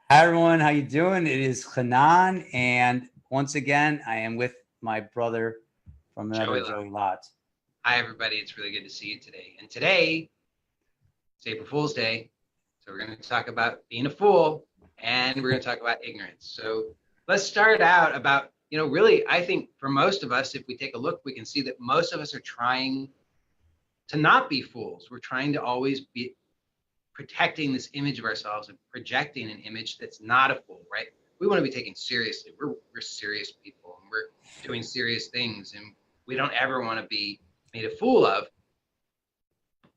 Hi everyone, how you doing? It is Chanan, and once again, I am with my brother from another Joey Lott. Joey Lott. Hi, everybody. It's really good to see you today. And today, it's April Fool's Day. So we're going to talk about being a fool and we're going to talk about ignorance. So let's start out about, really, I think for most of us, if we take a look, we can see that most of us are trying to not be fools. We're trying to always be protecting this image of ourselves and projecting an image that's not a fool, right? We want to be taken seriously. We're serious people and we're doing serious things, and we don't ever want to be made a fool of,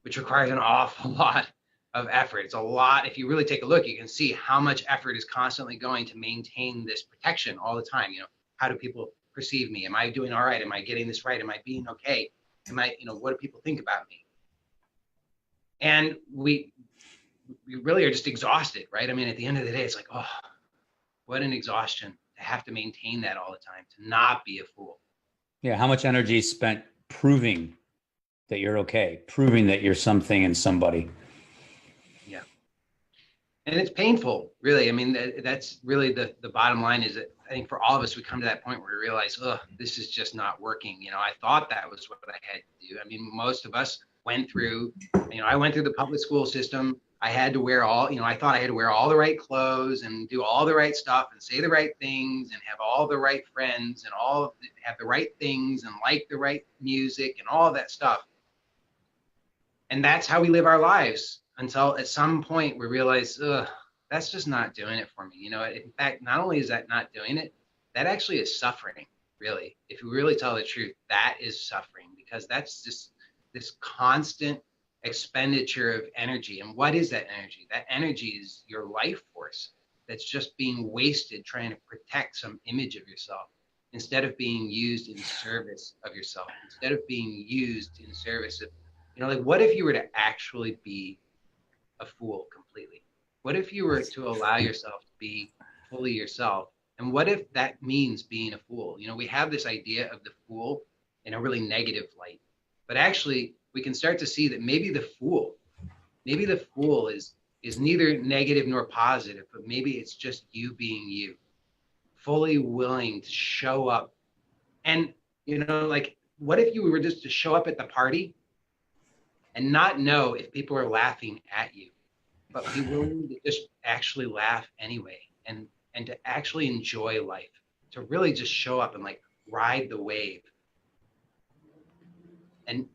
which requires an awful lot of effort. It's a lot. If you really take a look, you can see how much effort is constantly going to maintain this protection all the time. How do people perceive me? Am I doing all right? Am I getting this right? Am I being okay? What do people think about me? And we really are just exhausted, right? I mean, at the end of the day, it's like, oh, what an exhaustion to have to maintain that all the time, to not be a fool. Yeah, how much energy is spent proving that you're okay, proving that you're something and somebody. Yeah. And it's painful, really. I mean, that's really the bottom line is that I think for all of us, we come to that point where we realize, oh, this is just not working. I thought that was what I had to do. I mean, most of us went through, I went through the public school system. I had to wear I thought I had to wear all the right clothes and do all the right stuff and say the right things and have all the right friends and have the right things and like the right music and all that stuff. And that's how we live our lives until at some point we realize, ugh, that's just not doing it for me. In fact, not only is that not doing it, that actually is suffering, really. If you really tell the truth, that is suffering, because that's just this constant expenditure of energy. And what is that energy? That energy is your life force that's just being wasted trying to protect some image of yourself instead of being used in service of yourself, instead of being used in service of, like, what if you were to actually be a fool completely? What if you were to allow yourself to be fully yourself? And what if that means being a fool? We have this idea of the fool in a really negative light, but actually we can start to see that maybe the fool is neither negative nor positive, but maybe it's just you being you, fully willing to show up. And like, what if you were just to show up at the party and not know if people are laughing at you, but be willing to just actually laugh anyway, and to actually enjoy life, to really just show up and like ride the wave and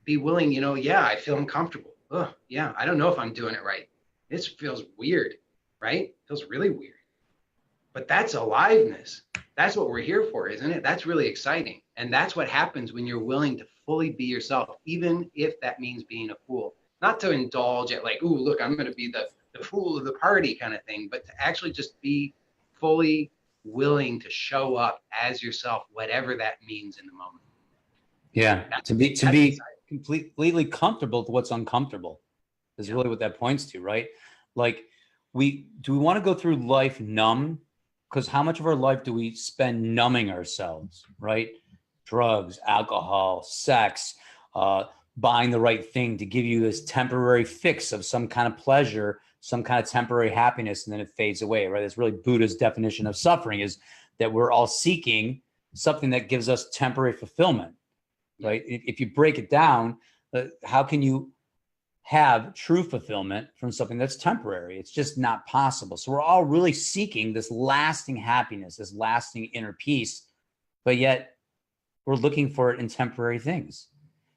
be willing, yeah, I feel uncomfortable. Oh, yeah, I don't know if I'm doing it right. This feels weird, right? It feels really weird. But that's aliveness. That's what we're here for, isn't it? That's really exciting. And that's what happens when you're willing to fully be yourself, even if that means being a fool. Not to indulge at like, ooh, look, I'm going to be the fool of the party kind of thing, but to actually just be fully willing to show up as yourself, whatever that means in the moment. Yeah, That's, to be completely comfortable with what's uncomfortable is yeah. really what that points to, right? Like, we want to go through life numb? Because how much of our life do we spend numbing ourselves, right? Drugs, alcohol, sex, buying the right thing to give you this temporary fix of some kind of pleasure, some kind of temporary happiness, and then it fades away, right? That's really Buddha's definition of suffering, is that we're all seeking something that gives us temporary fulfillment, right? If you break it down, how can you have true fulfillment from something that's temporary? It's just not possible. So we're all really seeking this lasting happiness, this lasting inner peace, but yet we're looking for it in temporary things.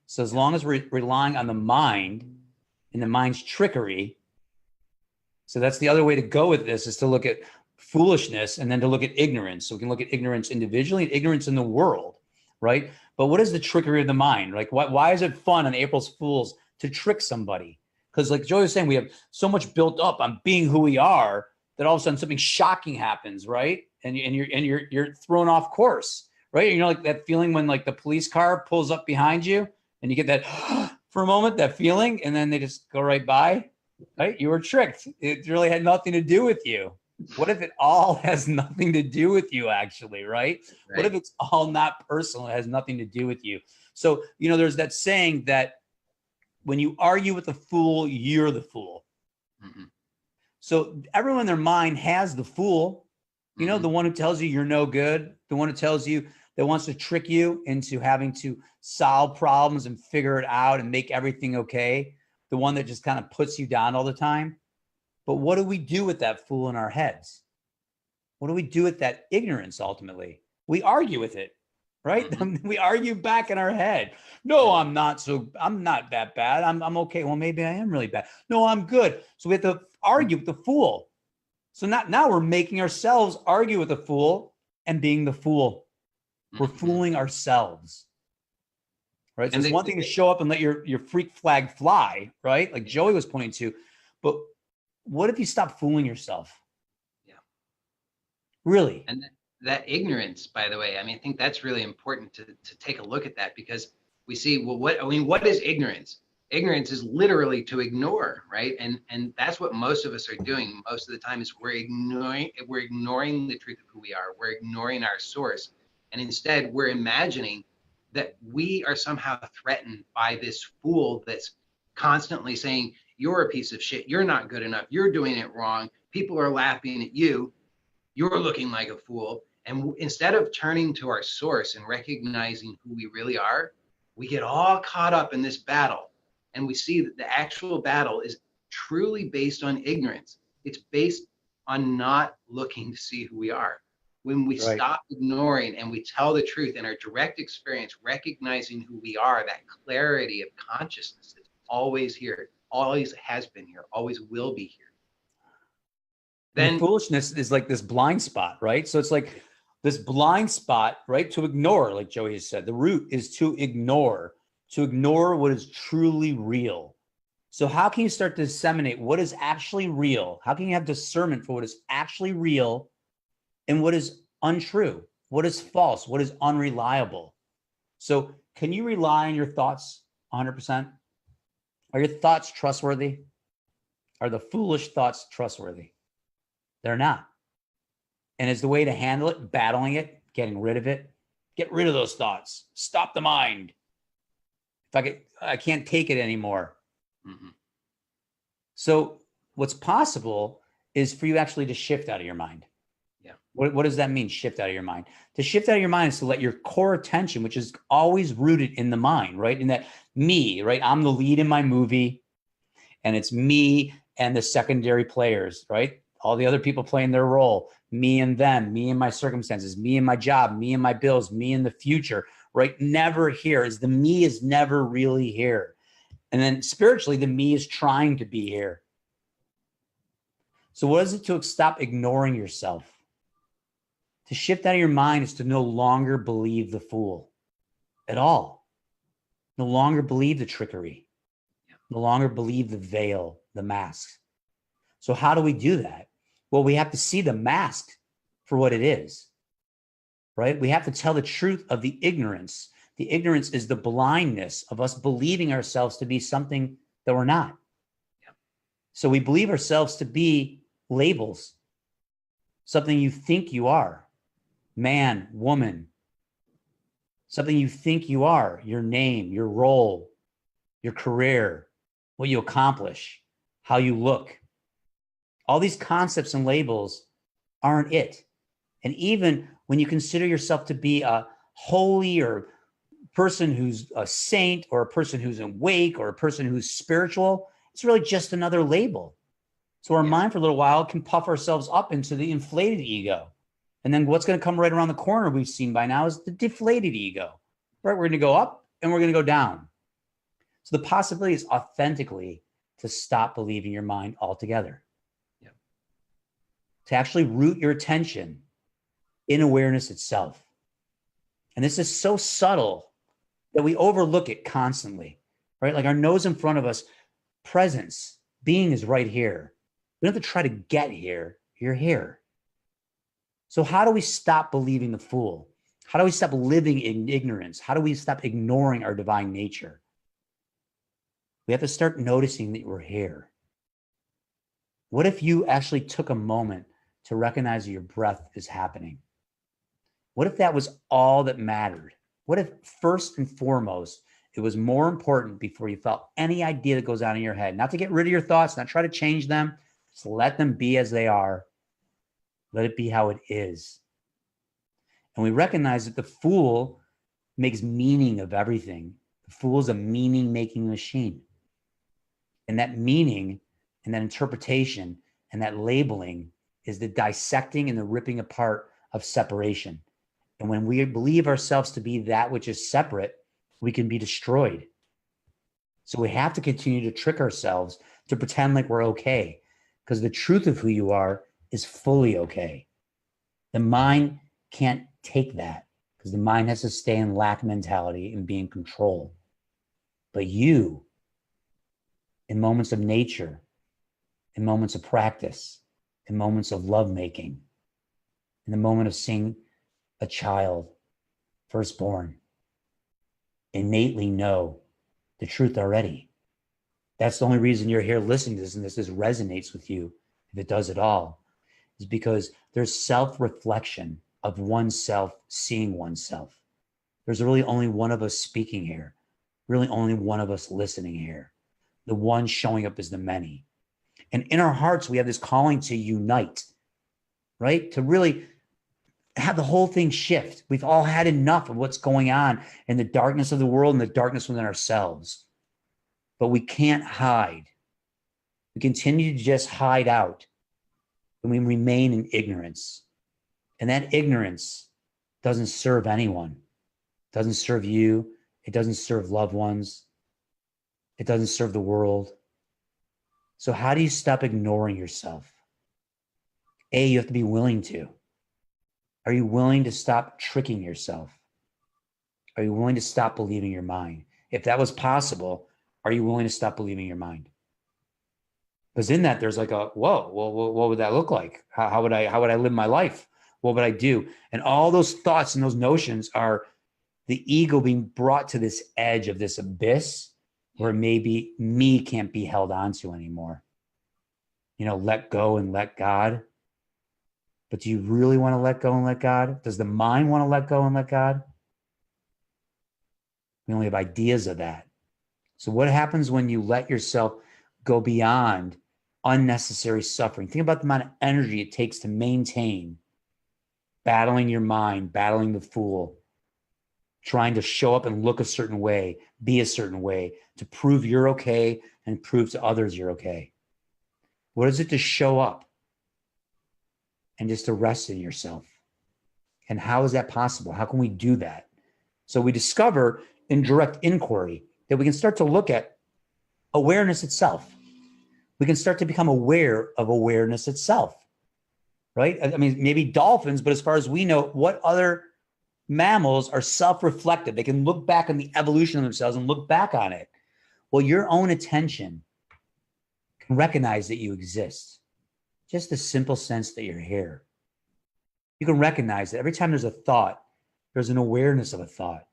So as long as we're relying on the mind and the mind's trickery, so that's the other way to go with this, is to look at foolishness and then to look at ignorance. So we can look at ignorance individually and ignorance in the world, right? But what is the trickery of the mind? Like, why is it fun on April's Fools to trick somebody? Because like Joey was saying, we have so much built up on being who we are that all of a sudden something shocking happens, right? And you're thrown off course, right? Like that feeling when like the police car pulls up behind you and you get that for a moment, that feeling, and then they just go right by, right? You were tricked. It really had nothing to do with you. What if it all has nothing to do with you, actually, right? What if it's all not personal? It has nothing to do with you. So, there's that saying that when you argue with a fool, you're the fool. Mm-hmm. So everyone in their mind has the fool, you know, the one who tells you you're no good, the one who tells you that wants to trick you into having to solve problems and figure it out and make everything okay, the one that just kind of puts you down all the time. But what do we do with that fool in our heads? What do we do with that ignorance ultimately? We argue with it, right? We argue back in our head. No, I'm not that bad. I'm okay. Well, maybe I am really bad. No, I'm good. So we have to argue with the fool. So now we're making ourselves argue with the fool and being the fool. We're fooling ourselves, right? So it's one thing to show up and let your freak flag fly, right? Like Joey was pointing to, but what if you stop fooling yourself? Yeah. Really? And that ignorance, by the way, I mean, I think that's really important to take a look at that, because we see, well, what is ignorance? Ignorance is literally to ignore, right? And that's what most of us are doing most of the time, is we're ignoring the truth of who we are. We're ignoring our source. And instead we're imagining that we are somehow threatened by this fool that's constantly saying, you're a piece of shit. You're not good enough. You're doing it wrong. People are laughing at you. You're looking like a fool. And instead of turning to our source and recognizing who we really are, we get all caught up in this battle. And we see that the actual battle is truly based on ignorance. It's based on not looking to see who we are. When we stop ignoring and we tell the truth in our direct experience, recognizing who we are, that clarity of consciousness is always here, always has been here, always will be here. Then the foolishness is like this blind spot, right? So it's like this blind spot, right? To ignore, like Joey has said, the root is to ignore what is truly real. So how can you start to disseminate what is actually real? How can you have discernment for what is actually real and what is untrue, what is false, what is unreliable? So can you rely on your thoughts 100%? Are your thoughts trustworthy? Are the foolish thoughts trustworthy? They're not. And is the way to handle it, battling it, getting rid of it? Get rid of those thoughts. Stop the mind. If I can't take it anymore. So what's possible is for you actually to shift out of your mind. Yeah. What does that mean, shift out of your mind? To shift out of your mind is to let your core attention, which is always rooted in the mind, right? In that me, right? I'm the lead in my movie, and it's me and the secondary players, right? All the other people playing their role, me and them, me and my circumstances, me and my job, me and my bills, me and the future, right? Never here. Is the me is never really here. And then spiritually, the me is trying to be here. So what is it to stop ignoring yourself? To shift out of your mind is to no longer believe the fool at all. No longer believe the trickery. No longer believe the veil, the mask. So how do we do that? Well, we have to see the mask for what it is, right? We have to tell the truth of the ignorance. The ignorance is the blindness of us believing ourselves to be something that we're not. So we believe ourselves to be labels, something you think you are, man, woman, something you think you are, your name, your role, your career, what you accomplish, how you look. All these concepts and labels aren't it. And even when you consider yourself to be a holy or person who's a saint or a person who's awake or a person who's spiritual, it's really just another label. So our mind for a little while can puff ourselves up into the inflated ego. And then what's going to come right around the corner we've seen by now is the deflated ego, right? We're going to go up and we're going to go down. So the possibility is authentically to stop believing your mind altogether. Yeah. To actually root your attention in awareness itself. And this is so subtle that we overlook it constantly, right? Like our nose in front of us, presence, being is right here. We don't have to try to get here. You're here. So how do we stop believing the fool? How do we stop living in ignorance? How do we stop ignoring our divine nature? We have to start noticing that we're here. What if you actually took a moment to recognize that your breath is happening? What if that was all that mattered? What if first and foremost, it was more important before you felt any idea that goes on in your head, not to get rid of your thoughts, not try to change them, So let them be as they are. Let it be how it is. And we recognize that the fool makes meaning of everything. The fool is a meaning-making machine. And that meaning and that interpretation and that labeling is the dissecting and the ripping apart of separation. And when we believe ourselves to be that which is separate, we can be destroyed. So we have to continue to trick ourselves to pretend like we're okay, because the truth of who you are is fully okay. The mind can't take that because the mind has to stay in lack mentality and be in control. But you, in moments of nature, in moments of practice, in moments of lovemaking, in the moment of seeing a child, firstborn, innately know the truth already. That's the only reason you're here listening to this, and this resonates with you, if it does at all, is because there's self-reflection of oneself seeing oneself. There's really only one of us speaking here, really only one of us listening here. The one showing up is the many. And in our hearts, we have this calling to unite, right? To really have the whole thing shift. We've all had enough of what's going on in the darkness of the world and the darkness within ourselves. But we can't hide. We continue to just hide out, and we remain in ignorance. And that ignorance doesn't serve anyone. It doesn't serve you. It doesn't serve loved ones. It doesn't serve the world. So how do you stop ignoring yourself? A, you have to be willing to. Are you willing to stop tricking yourself? Are you willing to stop believing your mind? If that was possible, are you willing to stop believing your mind? Because in that, there's like a, whoa, well, what would that look like? How would I live my life? What would I do? And all those thoughts and those notions are the ego being brought to this edge of this abyss where maybe me can't be held onto anymore. You know, let go and let God. But do you really want to let go and let God? Does the mind want to let go and let God? We only have ideas of that. So what happens when you let yourself go beyond unnecessary suffering? Think about the amount of energy it takes to maintain battling your mind, battling the fool, trying to show up and look a certain way, be a certain way, to prove you're okay and prove to others you're okay. What is it to show up and just to rest in yourself? And how is that possible? How can we do that? So we discover in direct inquiry that we can start to look at awareness itself. We can start to become aware of awareness itself, right? I mean, maybe dolphins, but as far as we know, what other mammals are self-reflective? They can look back on the evolution of themselves and look back on it. Well, your own attention can recognize that you exist. Just the simple sense that you're here. You can recognize that every time there's a thought, there's an awareness of a thought.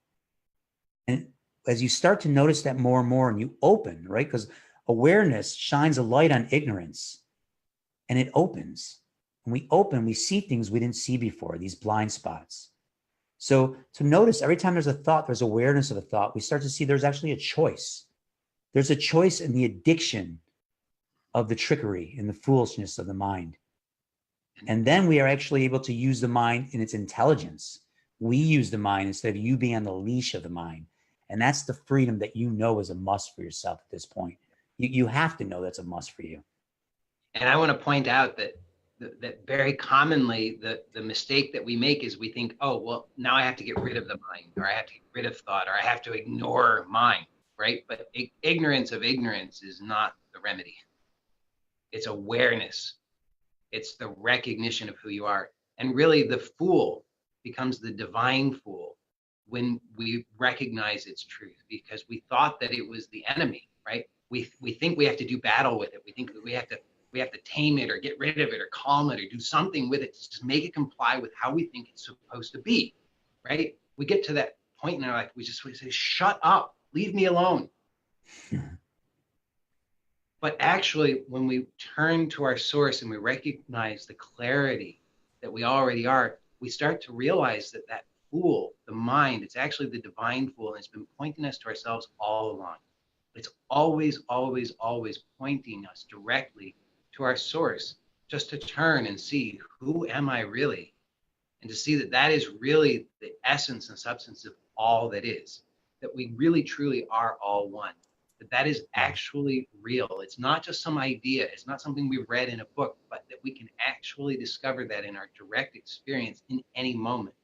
And as you start to notice that more and more and you open, right? Because awareness shines a light on ignorance and it opens. When we open, we see things we didn't see before, these blind spots. So to notice every time there's a thought, there's awareness of a thought, we start to see there's actually a choice. There's a choice in the addiction of the trickery and the foolishness of the mind. And then we are actually able to use the mind in its intelligence. We use the mind instead of you being on the leash of the mind. And that's the freedom that you know is a must for yourself at this point. You have to know that's a must for you. And I want to point out that very commonly the mistake that we make is we think, oh, well, now I have to get rid of the mind, or I have to get rid of thought, or I have to ignore mind, right? But ignorance of ignorance is not the remedy. It's awareness. It's the recognition of who you are. And really the fool becomes the divine fool when we recognize its truth, because we thought that it was the enemy, right? We think we have to do battle with it. We think that we have to tame it or get rid of it or calm it or do something with it to just make it comply with how we think it's supposed to be, right? We get to that point in our life, we say, shut up, leave me alone. But actually, when we turn to our source and we recognize the clarity that we already are, we start to realize that that fool, the mind, it's actually the divine fool, and it's been pointing us to ourselves all along. It's always, always, always pointing us directly to our source, just to turn and see, who am I really? And to see that that is really the essence and substance of all that is, that we really truly are all one, that that is actually real. It's not just some idea. It's not something we've read in a book, but that we can actually discover that in our direct experience in any moment.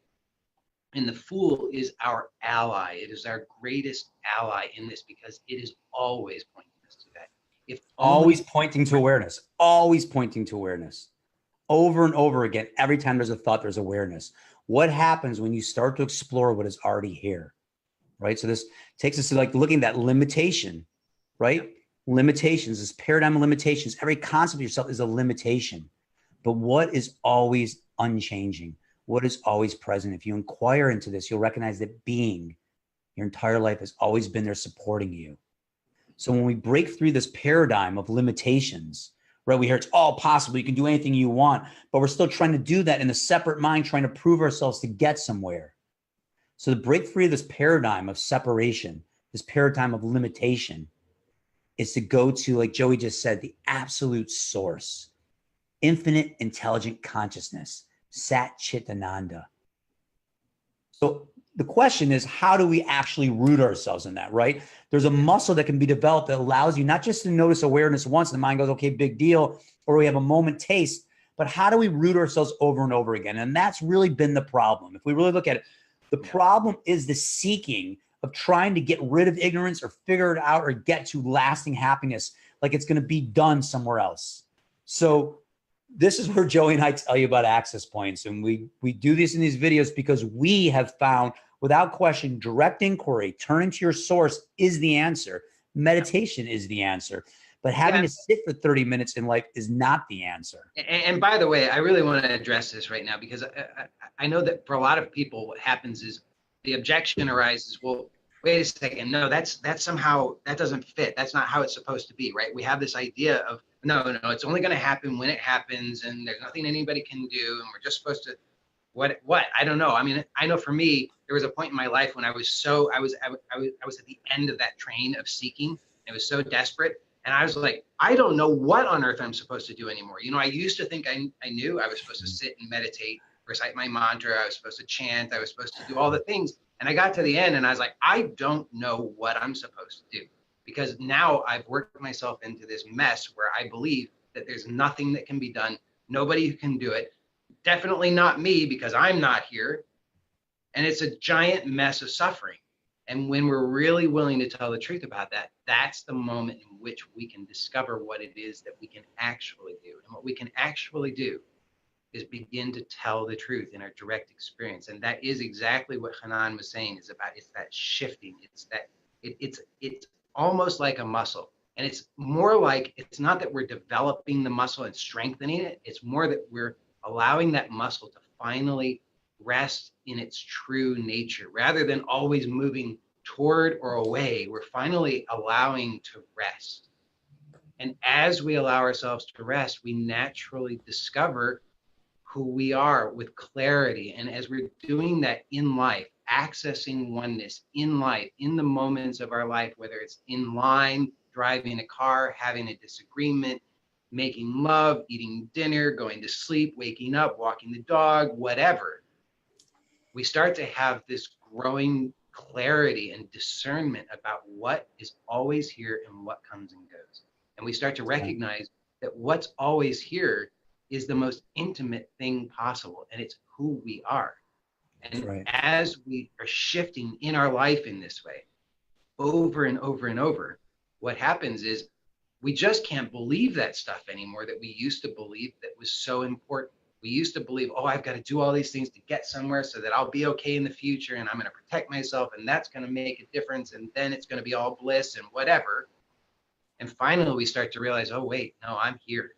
And the Fool is our ally. It is our greatest ally in this, because it is always pointing us to that. If always pointing to awareness, always pointing to awareness. Over and over again, every time there's a thought, there's awareness. What happens when you start to explore what is already here, right? So this takes us to like looking at that limitation, right? Limitations, this paradigm of limitations. Every concept of yourself is a limitation. But what is always unchanging? What is always present? If you inquire into this, you'll recognize that being your entire life has always been there supporting you. So when we break through this paradigm of limitations, right, we hear it's all possible, you can do anything you want, but we're still trying to do that in a separate mind, trying to prove ourselves to get somewhere. So to break free of this paradigm of separation, this paradigm of limitation, is to go to, like Joey just said, the absolute source, infinite intelligent consciousness, Sat Chit Ananda. So the question is, how do we actually root ourselves in that, right? There's a muscle that can be developed that allows you not just to notice awareness once and the mind goes, okay, big deal, or we have a moment taste, but how do we root ourselves over and over again? And that's really been the problem. If we really look at it, the problem is the seeking of trying to get rid of ignorance or figure it out or get to lasting happiness, like it's going to be done somewhere else. So this is where Joey and I tell you about access points. And we do this in these videos because we have found, without question, direct inquiry, turning to your source is the answer. Meditation is the answer. But having to sit for 30 minutes in life is not the answer. And by the way, I really want to address this right now, because I know that for a lot of people, what happens is the objection arises, well, wait a second, no, that's somehow, that doesn't fit. That's not how it's supposed to be, right? We have this idea of, no, it's only going to happen when it happens, and there's nothing anybody can do, and we're just supposed to, what? I don't know. I mean, I know for me, there was a point in my life when I was at the end of that train of seeking. I was so desperate. And I was like, I don't know what on earth I'm supposed to do anymore. You know, I used to think I knew. I was supposed to sit and meditate, recite my mantra. I was supposed to chant. I was supposed to do all the things. And I got to the end and I was like, I don't know what I'm supposed to do, because now I've worked myself into this mess where I believe that there's nothing that can be done. Nobody who can do it. Definitely not me, because I'm not here. And it's a giant mess of suffering. And when we're really willing to tell the truth about that, that's the moment in which we can discover what it is that we can actually do. And what we can actually do is begin to tell the truth in our direct experience. And that is exactly what Chanan was saying is about. It's that shifting. It's that it's almost like a muscle. And it's more like, it's not that we're developing the muscle and strengthening it. It's more that we're allowing that muscle to finally rest in its true nature, rather than always moving toward or away. We're finally allowing to rest. And as we allow ourselves to rest, we naturally discover who we are with clarity. And as we're doing that in life, accessing oneness in life, in the moments of our life, whether it's in line, driving a car, having a disagreement, making love, eating dinner, going to sleep, waking up, walking the dog, whatever, we start to have this growing clarity and discernment about what is always here and what comes and goes. And we start to recognize that what's always here is the most intimate thing possible, and it's who we are. And as we are shifting in our life in this way, over and over and over, what happens is we just can't believe that stuff anymore that we used to believe that was so important. We used to believe, oh, I've got to do all these things to get somewhere so that I'll be okay in the future, and I'm going to protect myself, and that's going to make a difference, and then it's going to be all bliss and whatever. And finally, we start to realize, oh, wait, no, I'm here,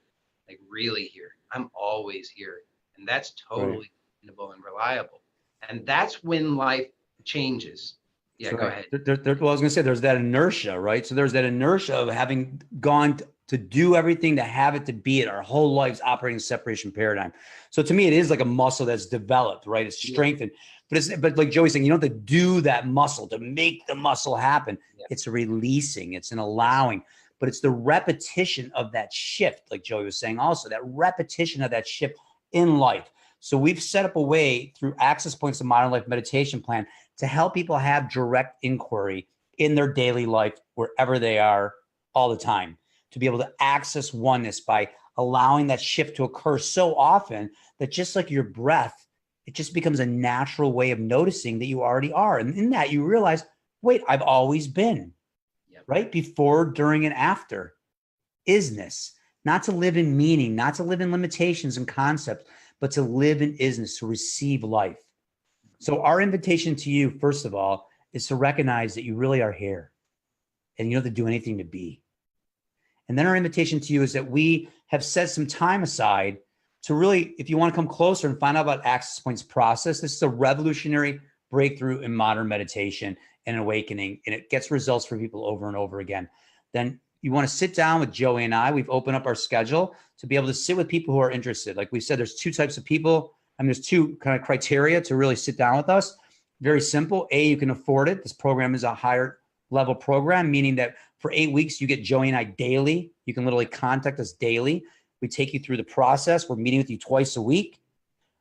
like really here. I'm always here. And that's totally dependable and reliable. And that's when life changes. Yeah, go ahead. Well, I was going to say, there's that inertia, right? So there's that inertia of having gone to do everything, to have it, to be it. Our whole lives operating separation paradigm. So to me, it is like a muscle that's developed, right? It's strengthened. But like Joey's saying, you don't have to do that muscle to make the muscle happen. It's a releasing. It's an allowing. but it's the repetition of that shift, like Joey was saying also, that repetition of that shift in life. So we've set up a way through Access Points, the Modern Life Meditation Plan, to help people have direct inquiry in their daily life, wherever they are, all the time, to be able to access oneness by allowing that shift to occur so often that, just like your breath, it just becomes a natural way of noticing that you already are. And in that, you realize, wait, I've always been, right? Before, during, and after. Isness. Not to live in meaning, not to live in limitations and concepts, but to live in isness, to receive life. So our invitation to you, first of all, is to recognize that you really are here and you don't have to do anything to be. And then our invitation to you is that we have set some time aside to really, if you want to come closer and find out about Access Points process, this is a revolutionary breakthrough in modern meditation and awakening, and it gets results for people over and over again. Then you want to sit down with Joey and I. We've opened up our schedule to be able to sit with people who are interested. Like we said, there's two types of people. I mean, there's two kind of criteria to really sit down with us. Very simple. A, you can afford it. This program is a higher level program, meaning that for 8 weeks, you get Joey and I daily. You can literally contact us daily. We take you through the process. We're meeting with you twice a week.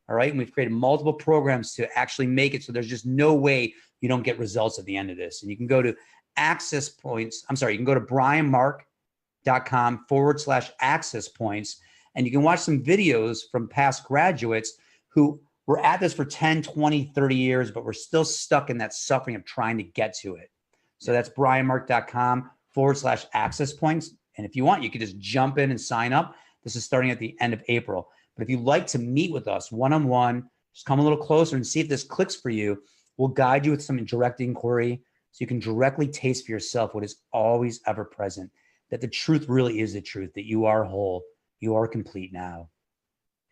All right. And we've created multiple programs to actually make it so there's just no way you don't get results at the end of this. And you can go to Access Points. I'm sorry, you can go to brianmark.com/access points, and you can watch some videos from past graduates who were at this for 10, 20, 30 years, but we're still stuck in that suffering of trying to get to it. So that's brianmark.com/access points. And if you want, you could just jump in and sign up. This is starting at the end of April. But if you'd like to meet with us one-on-one, just come a little closer and see if this clicks for you. We'll guide you with some direct inquiry so you can directly taste for yourself what is always ever present, that the truth really is the truth, that you are whole, you are complete now.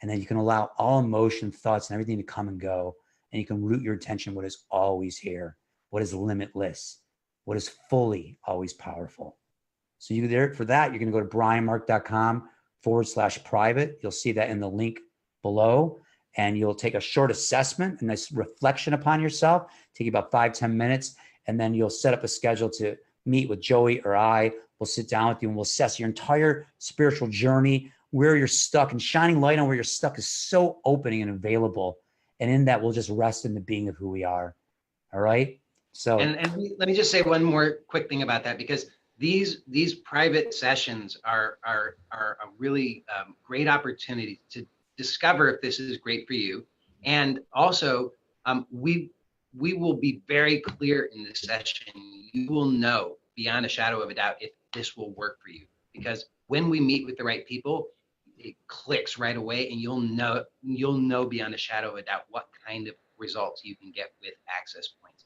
And then you can allow all emotion, thoughts, and everything to come and go. And you can root your attention what is always here, what is limitless, what is fully always powerful. So you there for that, you're going to go to brianmark.com/private. You'll see that in the link below. And you'll take a short assessment, a nice reflection upon yourself, take you about 5-10 minutes. And then you'll set up a schedule to meet with Joey or I. We'll sit down with you and we'll assess your entire spiritual journey, where you're stuck, and shining light on where you're stuck is so opening and available. And in that, we'll just rest in the being of who we are. All right. So, and let me just say one more quick thing about that, because these private sessions are a really great opportunity to discover if this is great for you. And also, we will be very clear in this session. You will know beyond a shadow of a doubt if this will work for you, because when we meet with the right people, it clicks right away, and you'll know beyond a shadow of a doubt what kind of results you can get with Access Points.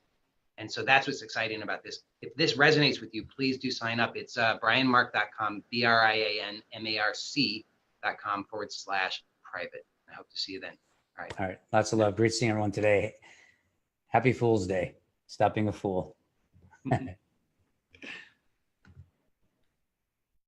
And so that's what's exciting about this. If this resonates with you, please do sign up. It's brianmark.com, brianmark.com/private. I hope to see you then. All right. All right. Lots of love. Great seeing everyone today. Happy Fool's Day. Stop being a fool.